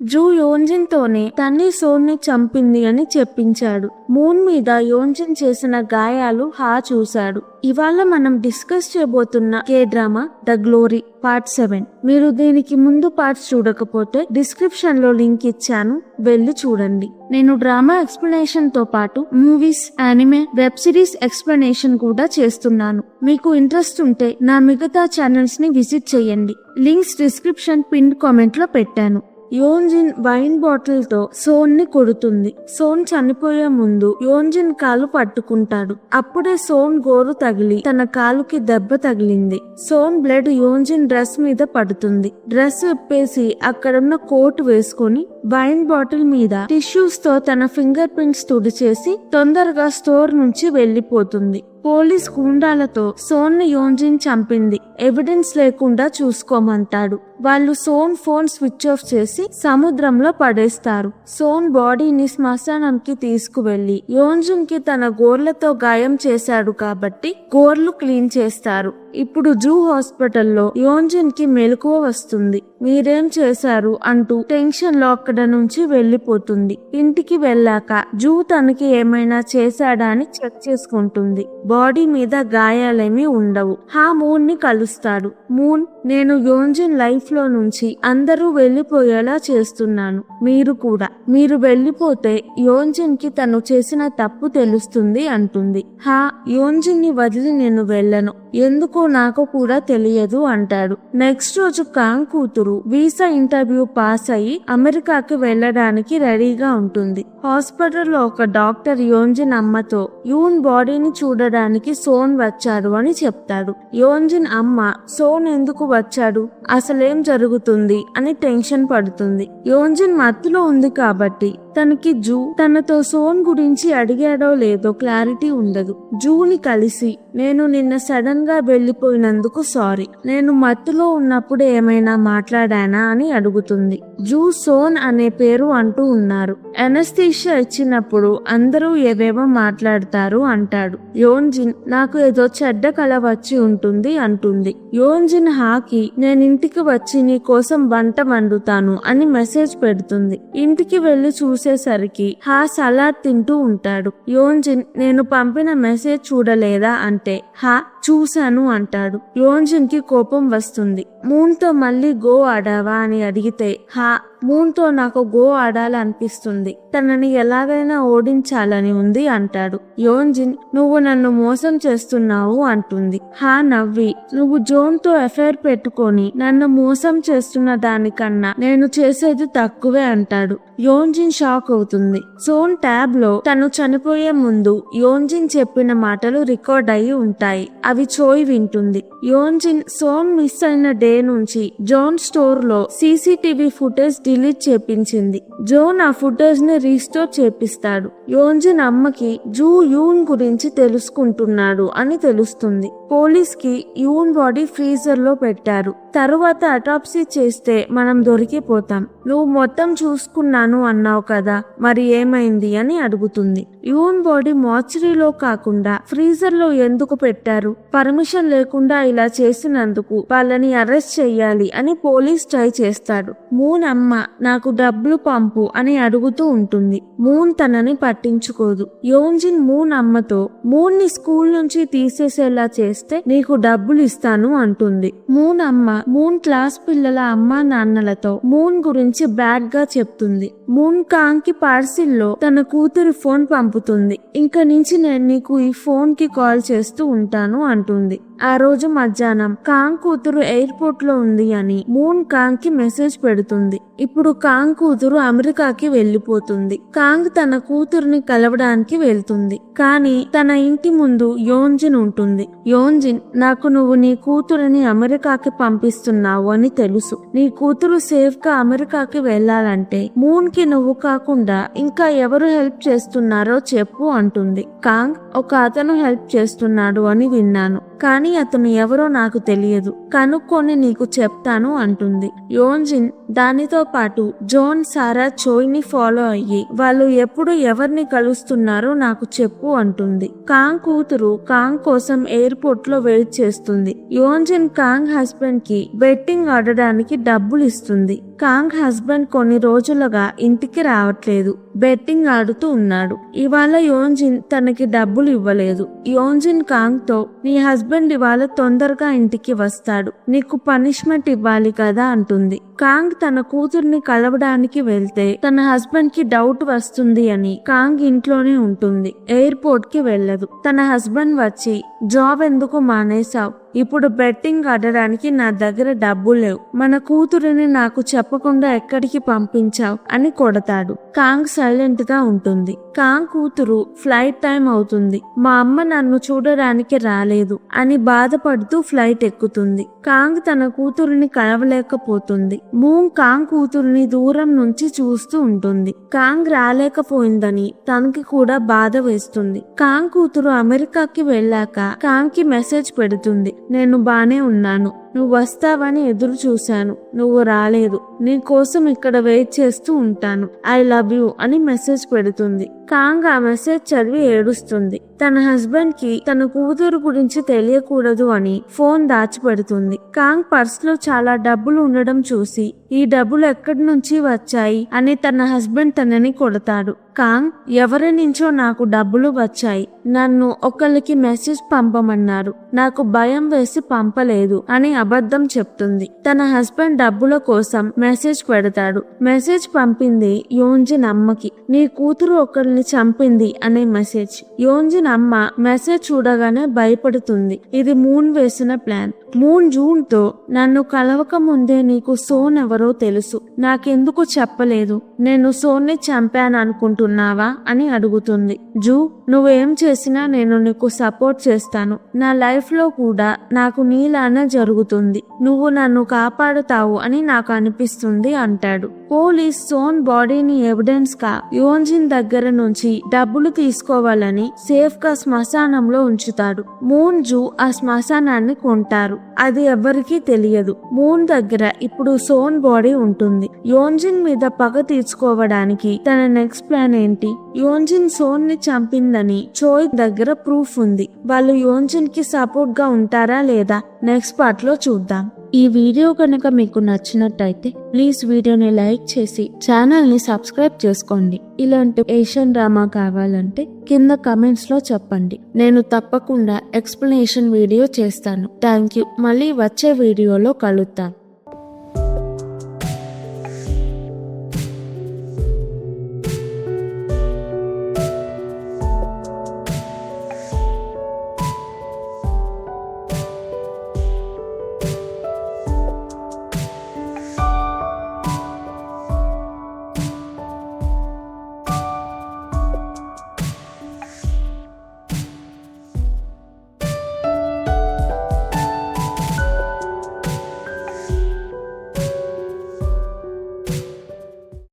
Zoo యోన్జిన్ తోనే తన్ని సోన్ ని చంపింది అని చెప్పించాడు. మూన్ మీద యోన్జిన్ చేసిన గాయాలు హా చూశాడు. ఇవాళ మనం డిస్కస్ చేయబోతున్న K drama the glory part 7. మీరు దీనికి ముందు పార్ట్స్ చూడకపోతే డిస్క్రిప్షన్ లో లింక్ ఇచ్చాను, వెళ్ళి చూడండి. నేను డ్రామా ఎక్స్ప్లెనేషన్ తో పాటు movies, anime, web series explanation కూడా చేస్తున్నాను. మీకు ఇంట్రెస్ట్ ఉంటే నా మిగతా ఛానల్స్ ని విజిట్ చేయండి. లింక్స్ డిస్క్రిప్షన్ పిన్ కామెంట్ లో పెట్టాను. యోన్జిన్ వైన్ బాటిల్ తో సోన్ ని కొడుతుంది. సోన్ చనిపోయే ముందు యోన్జిన్ కాలు పట్టుకుంటాడు. అప్పుడే సోన్ గోరు తగిలి తన కాలుకి దెబ్బ తగిలింది. సోన్ బ్లడ్ యోన్జిన్ డ్రెస్ మీద పడుతుంది. డ్రెస్ విప్పేసి అక్కడున్న కోట్ వేసుకొని వైన్ బాటిల్ మీద టిష్యూస్ తో తన ఫింగర్ ప్రింట్స్ తుడిచేసి తొందరగా స్టోర్ నుంచి వెళ్లిపోతుంది. పోలీస్ గుండాలతో సోన్ ని యోన్జిన్ చంపింది, ఎవిడెన్స్ లేకుండా చూసుకోమంటాడు. వాళ్ళు సోన్ ఫోన్ స్విచ్ ఆఫ్ చేసి సముద్రంలో పడేస్తారు. సోన్ బాడీని శ్మశానానికి తీసుకువెళ్లి యోన్జిన్ కి తన గోర్లతో గాయం చేశాడు కాబట్టి గోర్లు క్లీన్ చేస్తారు. ఇప్పుడు జూ హాస్పిటల్లో యోన్జిన్ కి మెలకువ వస్తుంది. మీరేం చేశారు అంటూ టెన్షన్ లో అక్కడ నుంచి వెళ్లిపోతుంది. ఇంటికి వెళ్ళాక జూ తనకి ఏమైనా చేశాడా అని చెక్ చేసుకుంటుంది. బాడీ మీద గాయాలేమీ ఉండవు. హా మూన్ ని కలుస్తాడు. మూన్, నేను యోన్జిన్ లైఫ్ లో నుంచి అందరూ వెళ్లిపోయేలా చేస్తున్నాను, మీరు కూడా. మీరు వెళ్లిపోతే యోన్జిన్ కి తను చేసిన తప్పు తెలుస్తుంది అంటుంది. హా, యోన్జిన్ ని వదిలి నేను వెళ్ళను, ఎందుకో నాకు కూడా తెలియదు అంటాడు. నెక్స్ట్ రోజు కాంగ్ కూతురు వీసా ఇంటర్వ్యూ పాస్ అయ్యి అమెరికాకి వెళ్లడానికి రెడీగా ఉంటుంది. హాస్పిటల్లో ఒక డాక్టర్ యోన్జిన్ అమ్మతో యూన్ బాడీని చూడడానికి సోన్ వచ్చాడు అని చెప్తాడు. యోన్జిన్ అమ్మ సోన్ ఎందుకు వచ్చాడు, అసలేం జరుగుతుంది అని టెన్షన్ పడుతుంది. యోన్జిన్ మత్తులో ఉంది కాబట్టి తనకి జూ తనతో సోన్ గురించి అడిగాడో లేదో క్లారిటీ ఉండదు. జూని కలిసి, నేను నిన్న సడన్ గా వెళ్లిపోయినందుకు సారీ, నేను మత్తులో ఉన్నప్పుడు ఏమైనా మాట్లాడానా అని అడుగుతుంది. జూ సోన్ అనే పేరు అంటూ ఉన్నారు. ఎనస్థీషియా ఇచ్చినప్పుడు అందరూ ఏవేవో మాట్లాడతారు అంటాడు. యోన్జిన్, నాకు ఏదో చెడ్డ కల వచ్చి ఉంటుంది అంటుంది. యోన్జిన్ హాకి, నేను ఇంటికి వచ్చి నీ కోసం వంట వండుతాను అని మెసేజ్ పెడుతుంది. ఇంటికి వెళ్లి చూసేసరికి హా సలాడ్ తింటూ ఉంటాడు. యోన్జిన్, నేను పంపిన మెసేజ్ చూడలేదా అంటే హా చూశాను అంటాడు. యోన్జిన్ కి కోపం వస్తుంది. మూన్ తో మళ్ళీ గో ఆడావా అని అడిగితే హా, మూన్ తో నాకు గో ఆడాలనిపిస్తుంది, తనని ఎలాగైనా ఓడించాలని ఉంది అంటాడు. యోన్జిన్, నువ్వు నన్ను మోసం చేస్తున్నావు అంటుంది. హా నవ్వి, నువ్వు జోన్ తో అఫైర్ పెట్టుకొని నన్ను మోసం చేస్తున్న దానికన్నా నేను చేసేది తక్కువే అంటాడు. యోన్జిన్ షాక్ అవుతుంది. సోన్ ట్యాబ్ లో తను చనిపోయే ముందు యోన్జిన్ చెప్పిన మాటలు రికార్డ్ అయి ఉంటాయి. అవి చోయి వింటుంది. యోన్జిన్ సోన్ మిస్ అయిన డే నుంచి జోన్ స్టోర్ లో సీసీటీవీ ఫుటేజ్ డిలీట్ చేపించింది. జోన్ ఆ ఫుటేజ్ ని రీస్టోర్ చేపిస్తాడు. యోన్జిన్ అమ్మకి జూ యూన్ గురించి తెలుసుకుంటున్నాడు అని తెలుస్తుంది. పోలీస్ కి యూన్ బాడీ ఫ్రీజర్ లో పెట్టారు. తరువాత అటాప్సీ చేస్తే మనం దొరికిపోతాం. నువ్వు మొత్తం చూసుకున్నాను అన్నావు కదా, మరి ఏమైంది అని అడుగుతుంది. యూన్ బాడీ మార్చరీలో కాకుండా ఫ్రీజర్ లో ఎందుకు పెట్టారు, పర్మిషన్ లేకుండా ఇలా చేసినందుకు వాళ్ళని అరెస్ట్ చెయ్యాలి అని పోలీస్ ట్రై చేస్తాడు. మూన్ అమ్మ, నాకు డబ్బులు పంపు అని అడుగుతూ ఉంటుంది. మూన్ తనని పట్టించుకోదు. యోన్జిన్ మూన్ అమ్మతో మూన్ ని స్కూల్ నుంచి తీసేసేలా చేస్తే నీకు డబ్బులు ఇస్తాను అంటుంది. మూన్ అమ్మ మూన్ క్లాస్ పిల్లల అమ్మా నాన్నలతో మూన్ గురించి బ్యాడ్ గా చెప్తుంది. మూన్ కాంగ్ కి పార్సిల్ లో తన కూతురి ఫోన్ పంపుతుంది. ఇంక నుంచి నేను నీకు ఈ ఫోన్ కి కాల్ చేస్తూ ఉంటాను అంటుంది. ఆ రోజు మధ్యాహ్నం కాంగ్ కూతురు ఎయిర్పోర్ట్ లో ఉంది అని మూన్ కాంగ్ కి మెసేజ్ పెడుతుంది. ఇప్పుడు కాంగ్ కూతురు అమెరికాకి వెళ్లిపోతుంది. కాంగ్ తన కూతురుని కలవడానికి వెళ్తుంది. కానీ తన ఇంటి ముందు యోన్జిన్ ఉంటుంది. యోన్జిన్, నాకు నువ్వు నీ కూతురుని అమెరికాకి పంపిస్తున్నావు అని తెలుసు. నీ కూతురు సేఫ్ గా అమెరికాకి వెళ్లాలంటే మూన్ కి నువ్వు కాకుండా ఇంకా ఎవరు హెల్ప్ చేస్తున్నారో చెప్పు అంటుంది. కాంగ్, ఒక అతను హెల్ప్ చేస్తున్నాడు అని విన్నాను, కానీ అతను ఎవరో నాకు తెలియదు, కనుక్కొని నీకు చెప్తాను అంటుంది. యోన్జిన్ దానితో పాటు జోన్, సారా, చోయ్ ని ఫాలో అయ్యి వాళ్ళు ఎప్పుడు ఎవరిని కలుస్తున్నారో నాకు చెప్పు అంటుంది. కాంగ్ కూతురు కాంగ్ కోసం ఎయిర్పోర్ట్ లో వెయిట్ చేస్తుంది. యోన్జిన్ కాంగ్ హస్బెండ్ కి బెట్టింగ్ ఆడడానికి డబ్బులు ఇస్తుంది. కాంగ్ హస్బెండ్ కొన్ని రోజులుగా ఇంటికి రావట్లేదు, బెట్టింగ్ ఆడుతూ ఉన్నాడు. ఇవాళ యోన్జిన్ తనకి డబ్బులు ఇవ్వలేదు. యోన్జిన్ కాంగ్ తో నీ హస్బెండ్ ఇవాళ తొందరగా ఇంటికి వస్తాడు, నీకు పనిష్మెంట్ ఇవ్వాలి కదా అంటుంది. కాంగ్ తన కూతుర్ని కలవడానికి వెళ్తే తన హస్బెండ్ కి డౌట్ వస్తుంది అని కాంగ్ ఇంట్లోనే ఉంటుంది, ఎయిర్పోర్ట్ కి వెళ్ళదు. తన హస్బెండ్ వచ్చి జాబ్ ఎందుకు మానేసావు, ఇప్పుడు బెట్టింగ్ ఆడడానికి నా దగ్గర డబ్బులు లేవు, మన కూతురిని నాకు చెప్పకుండా ఎక్కడికి పంపించావు అని కొడతాడు. కాంగ్ సైలెంట్ గా ఉంటుంది. కాంగ్ కూతురు ఫ్లైట్ టైం అవుతుంది, మా అమ్మ నన్ను చూడడానికి రాలేదు అని బాధపడుతూ ఫ్లైట్ ఎక్కుతుంది. కాంగ్ తన కూతురిని కలవలేకపోతుంది. మూంగ్ కాంగ్ కూతురిని దూరం నుంచి చూస్తూ ఉంటుంది. కాంగ్ రాలేకపోయిందని తనకి కూడా బాధ వేస్తుంది. కాంగ్ కూతురు అమెరికాకి వెళ్ళాక కాంగ్ కి మెసేజ్ పెడుతుంది, నేను బానే ఉన్నాను, నువ్వు వస్తావని ఎదురు చూశాను, నువ్వు రాలేదు, నీ కోసం ఇక్కడ వెయిట్ చేస్తూ ఉంటాను, ఐ లవ్ యూ అని మెసేజ్ పెడుతుంది. కాంగ్ ఆ మెసేజ్ చదివి ఏడుస్తుంది. తన హస్బెండ్ కి తన కూతురు గురించి తెలియకూడదు అని ఫోన్ దాచిపెడుతుంది. కాంగ్ పర్స్ లో చాలా డబ్బులు ఉండడం చూసి ఈ డబ్బులు ఎక్కడి నుంచి వచ్చాయి అని తన హస్బెండ్ తనని కొడతాడు. కాంగ్ ఎవరి నుంచో నాకు డబ్బులు వచ్చాయి, నన్ను ఒకరికి మెసేజ్ పంపమన్నారు, నాకు భయం వేసి పంపలేదు అని అబద్ధం చెప్తుంది. తన హస్బెండ్ డబ్బుల కోసం మెసేజ్ పెడతాడు. మెసేజ్ పంపింది యోన్జిన్ అమ్మకి, నీ కూతురు ఒకరిని చంపింది అనే మెసేజ్. యోన్జిన్ అమ్మ మెసేజ్ చూడగానే భయపడుతుంది. ఇది మూన్ వేసిన ప్లాన్. మూన్ జూన్ తో నన్ను కలవక ముందే నీకు సోన్ ఎవరో తెలుసు, నాకెందుకు చెప్పలేదు, నేను సోన్ని చంపాను అనుకుంటున్నావా అని అడుగుతుంది. జూ, నువ్వేం చేసినా నేను నీకు సపోర్ట్ చేస్తాను, నా లైఫ్ లో కూడా నాకు నీలానే జరుగుతుంది, నువ్వు నన్ను కాపాడుతావు అని నాకు అనిపిస్తుంది అంటాడు. పోలీస్ సోన్ బాడీని ఎవిడెన్స్ గా యోన్జిన్ దగ్గర నుంచి డబ్బులు తీసుకోవాలని సేఫ్ గా శ్మశానంలో ఉంచుతాడు. మూన్, జూ ఆ శ్మశానాన్ని కొంటారు. అది ఎవరికీ తెలియదు. మూన్ దగ్గర ఇప్పుడు సోన్ బాడీ ఉంటుంది. యోన్జిన్ మీద పగ తీర్చుకోవడానికి తన నెక్స్ట్ ప్లాన్ ఏంటి? యోన్జిన్ సోన్ ని చంపిందని చోయ్ దగ్గర ప్రూఫ్ ఉంది. వాళ్ళు యోన్జిన్ కి సపోర్ట్ గా ఉంటారా లేదా నెక్స్ట్ పార్ట్ లో చూద్దాం. ఈ వీడియో కనుక మీకు నచ్చినట్టయితే ప్లీజ్ వీడియోని లైక్ చేసి ఛానల్ ని సబ్స్క్రైబ్ చేసుకోండి. ఇలాంటి ఏషియన్ డ్రామా కావాలంటే కింద కమెంట్స్ లో చెప్పండి, నేను తప్పకుండా ఎక్స్ప్లెనేషన్ వీడియో చేస్తాను. Thank you. మళ్ళీ వచ్చే వీడియోలో కలుద్దాం.